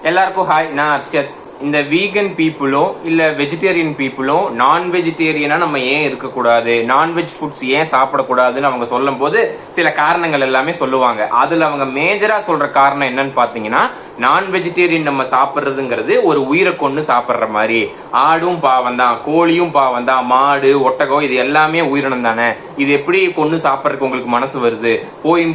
எல்லாருக்கும் ஹாய், நான் அர்ஷத். இந்த வீகன் பீப்புளோ இல்ல வெஜிடேரியன் பீப்புளோ நான் வெஜிடேரியனா நம்ம ஏன் இருக்கக்கூடாது, நான்வெஜ் ஃபுட்ஸ் ஏன் சாப்பிடக்கூடாதுன்னு அவங்க சொல்லும் போது சில காரணங்கள் எல்லாமே சொல்லுவாங்க. அதுல அவங்க மேஜரா சொல்ற காரணம் என்னன்னு பாத்தீங்கன்னா, நான் வெஜிடேரியன் நம்ம சாப்பிட்றதுங்கிறது ஒரு உயிரை கொண்டு சாப்பிட்ற மாதிரி. ஆடும் பாவம் தான், கோழியும் பாவம் தான், மாடு ஒட்டகம் இது எல்லாமே உயிரினம் தானே. இது எப்படி கொண்டு சாப்பிட்றதுக்கு உங்களுக்கு மனசு வருது?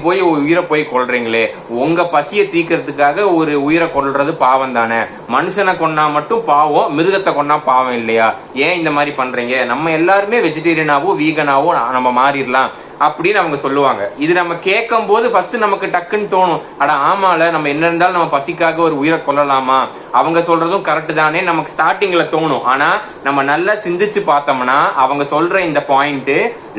போய் உயிரை போய் கொள்றீங்களே, உங்க பசியை தீக்கிறதுக்காக ஒரு உயிரை கொள்றது பாவம் தானே. மனுஷனை கொன்னா மட்டும் பாவம், மிருகத்தை கொன்னா பாவம் இல்லையா? ஏன் இந்த மாதிரி பண்றீங்க? நம்ம எல்லாருமே வெஜிடேரியனாவோ வீகனாவோ நம்ம மாறிடலாம் அப்படின்னு அவங்க சொல்லுவாங்க. இது நம்ம கேட்கும் போது ஃபர்ஸ்ட் நமக்கு டக்குன்னு தோணும், அட ஆமால, நம்ம என்ன இருந்தாலும் நம்ம பசிக்காக ஒரு உயிரை கொல்லலாமா, அவங்க சொல்றதும் கரெக்ட் தானே நமக்கு ஸ்டார்டிங்ல தோணும். ஆனா நம்ம நல்லா சிந்திச்சு பார்த்தோம்னா அவங்க சொல்ற இந்த பாயிண்ட்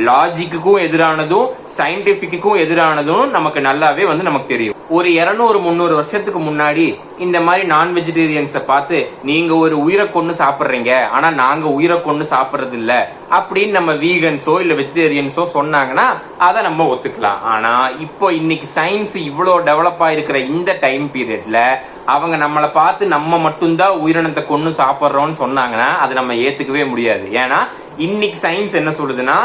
லாஜிக்குக்கும் எதிரானதும் சயின்டிபிக்கும் எதிரானதும் நமக்கு நல்லாவே நமக்கு தெரியும். ஒரு 200-300 வருஷத்துக்கு முன்னாடி இந்த மாதிரி நான் வெஜிடேரியன்ஸை பார்த்து நீங்க ஒரு உயிரை கொண்டு சாப்பிட்றீங்க, ஆனா நாங்க உயிரை கொண்டு சாப்பிட்றது இல்ல அப்படின்னு நம்ம வீகன்ஸோ இல்ல வெஜிடேரியன்ஸோ சொன்னாங்கன்னா அதை நம்ம ஒத்துக்கலாம். ஆனா இப்போ இன்னைக்கு சயின்ஸ் இவ்வளோ டெவலப் ஆயிருக்கிற இந்த டைம் பீரியட்ல அவங்க நம்மளை பார்த்து நம்ம மட்டும்தான் உயிரினத்தை கொண்டு சாப்பிட்றோம்னு சொன்னாங்கன்னா அது நம்ம ஏத்துக்கவே முடியாது. ஏன்னா இன்னைக்கு சயின்ஸ் என்ன சொல்லுதுன்னா,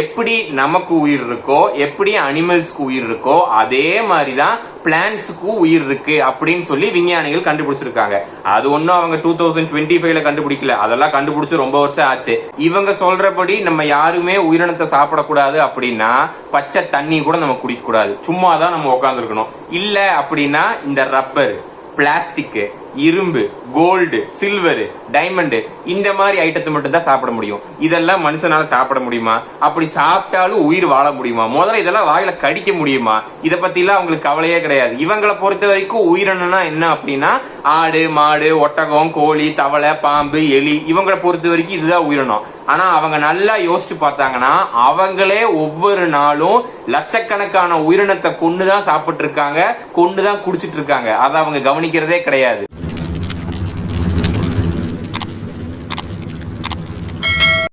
எப்படி நமக்கு உயிர் இருக்கோ, எப்படி அனிமல்ஸ்க்கு உயிர் இருக்கோ, அதே மாதிரிதான் பிளான்ட்ஸுக்கு உயிர் இருக்கு அப்படின்னு சொல்லி விஞ்ஞானிகள் கண்டுபிடிச்சிருக்காங்க. அது ஒன்னும் அவங்க 2025ல கண்டுபிடிக்கல, அதெல்லாம் கண்டுபிடிச்சு ரொம்ப வருஷம் ஆச்சு. இவங்க சொல்றபடி நம்ம யாருமே உயிரினத்தை சாப்பிடக்கூடாது அப்படின்னா பச்சை தண்ணி கூட நம்ம குடிக்க கூடாது, சும்மாதான் நம்ம உட்காந்துருக்கணும். இல்ல அப்படின்னா இந்த ரப்பர், பிளாஸ்டிக், இரும்பு, கோல்டு, சில்வர், டைமண்ட் இந்த மாதிரி ஐட்டத்தை மட்டும் தான் சாப்பிட முடியும். இதெல்லாம் மனுஷனால சாப்பிட முடியுமா? அப்படி சாப்பிட்டாலும் உயிர் வாழ முடியுமா? முதல்ல இதெல்லாம் வாயில கடிக்க முடியுமா? இதை பத்தி எல்லாம் அவங்களுக்கு கவலையே கிடையாது. இவங்களை பொறுத்த வரைக்கும் உயிரினம்னா என்ன அப்படின்னா ஆடு, மாடு, ஒட்டகம், கோழி, தவளை, பாம்பு, எலி, இவங்களை பொறுத்த வரைக்கும் இதுதான் உயிரினம். ஆனா அவங்க நல்லா யோசிச்சு பார்த்தாங்கன்னா அவங்களே ஒவ்வொரு நாளும் லட்சக்கணக்கான உயிரினத்தை கொண்டுதான் சாப்பிட்டு இருக்காங்க, கொண்டுதான் குடிச்சிட்டு இருக்காங்க. அதை அவங்க கவனிக்கிறதே கிடையாது.